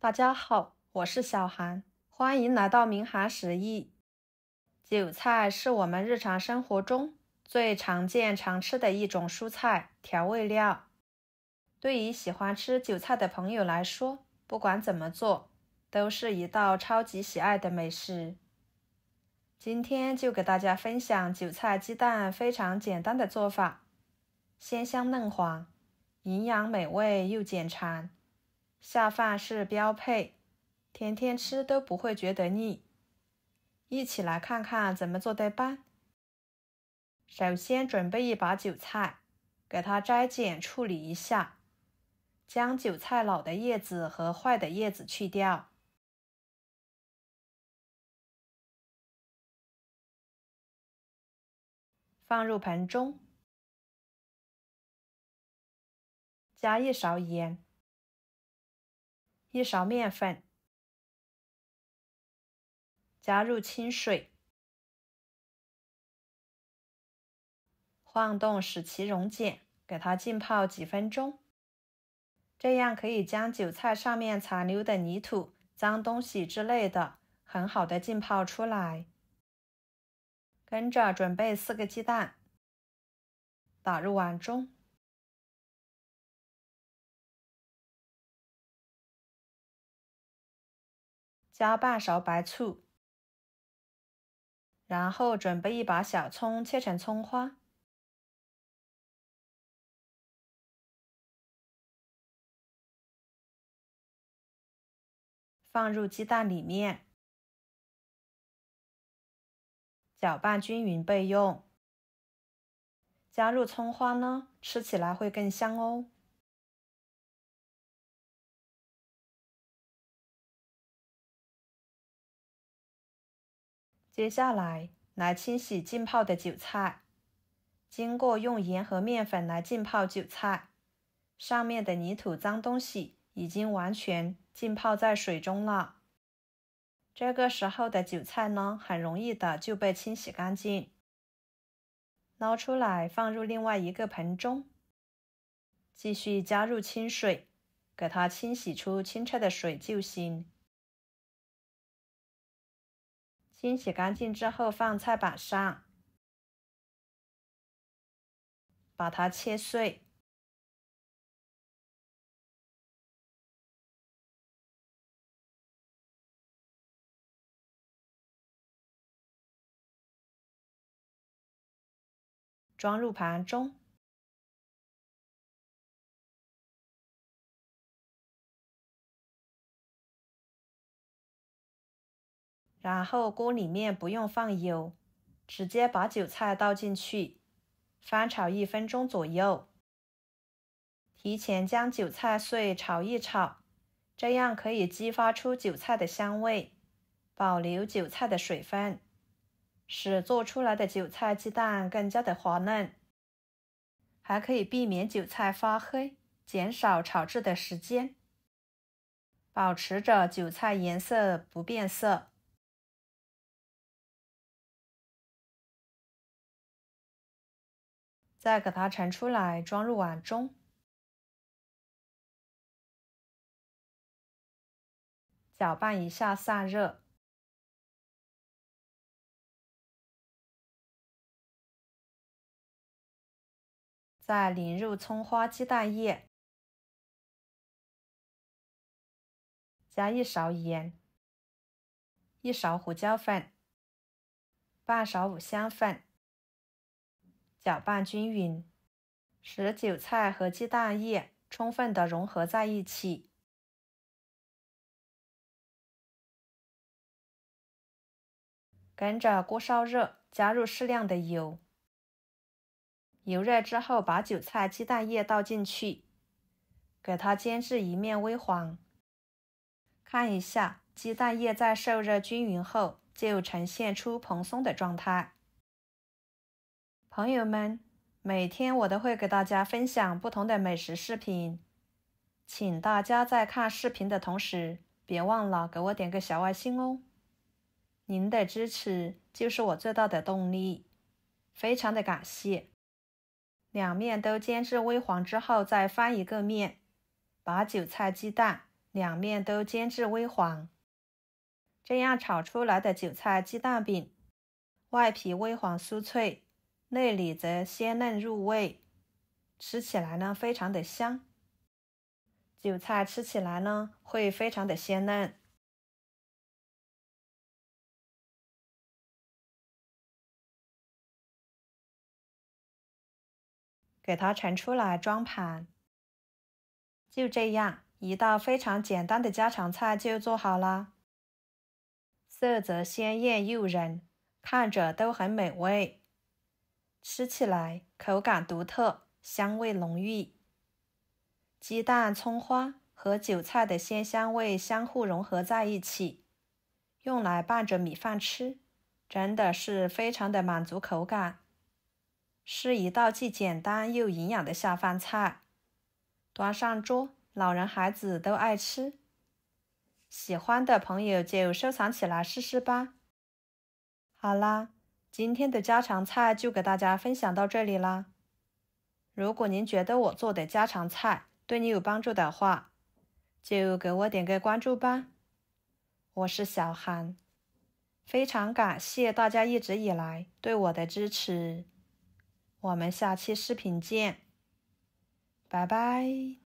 大家好，我是小韩，欢迎来到明涵食艺。韭菜是我们日常生活中最常见常吃的一种蔬菜调味料。对于喜欢吃韭菜的朋友来说，不管怎么做，都是一道超级喜爱的美食。今天就给大家分享韭菜鸡蛋非常简单的做法，鲜香嫩滑，营养美味又减馋，下饭是标配，天天吃都不会觉得腻。一起来看看怎么做的吧。首先准备一把韭菜，给它摘剪处理一下，将韭菜老的叶子和坏的叶子去掉。放入盆中，加1勺盐，1勺面粉，加入清水，晃动使其溶解，给它浸泡几分钟。这样可以将韭菜上面残留的泥土、脏东西之类的很好的浸泡出来。跟着准备4个鸡蛋，打入碗中，加半勺白醋，然后准备一把小葱切成葱花，放入鸡蛋里面，搅拌均匀备用。加入葱花呢，吃起来会更香哦。接下来清洗浸泡的韭菜，经过用盐和面粉来浸泡韭菜，上面的泥土脏东西已经完全浸泡在水中了。这个时候的韭菜呢，很容易的就被清洗干净。捞出来放入另外一个盆中，继续加入清水，给它清洗出清澈的水就行。清洗干净之后放菜板上，把它切碎。装入盘中，然后锅里面不用放油，直接把韭菜倒进去，翻炒1分钟左右。提前将韭菜碎炒一炒，这样可以激发出韭菜的香味，保留韭菜的水分，使做出来的韭菜鸡蛋更加的滑嫩，还可以避免韭菜发黑，减少炒制的时间，保持着韭菜颜色不变色。再给它盛出来，装入碗中，搅拌一下散热，再淋入葱花鸡蛋液，加1勺盐，1勺胡椒粉，半勺五香粉，搅拌均匀，使韭菜和鸡蛋液充分的融合在一起。跟着锅烧热，加入适量的油，油热之后把韭菜鸡蛋液倒进去，给它煎至一面微黄。看一下鸡蛋液在受热均匀后就呈现出蓬松的状态。朋友们，每天我都会给大家分享不同的美食视频，请大家在看视频的同时，别忘了给我点个小爱心哦。您的支持就是我最大的动力，非常的感谢。两面都煎至微黄之后再翻一个面，把韭菜鸡蛋两面都煎至微黄。这样炒出来的韭菜鸡蛋饼，外皮微黄酥脆，内里则鲜嫩入味，吃起来呢非常的香。韭菜吃起来呢会非常的鲜嫩。给它盛出来装盘。就这样，一道非常简单的家常菜就做好啦。色泽鲜艳诱人，看着都很美味，吃起来口感独特，香味浓郁。鸡蛋、葱花和韭菜的鲜香味相互融合在一起，用来拌着米饭吃，真的是非常的满足口感，是一道既简单又营养的下饭菜。端上桌，老人孩子都爱吃。喜欢的朋友就收藏起来试试吧。好啦，今天的家常菜就给大家分享到这里啦。如果您觉得我做的家常菜对你有帮助的话，就给我点个关注吧。我是小韩，非常感谢大家一直以来对我的支持。我们下期视频见，拜拜。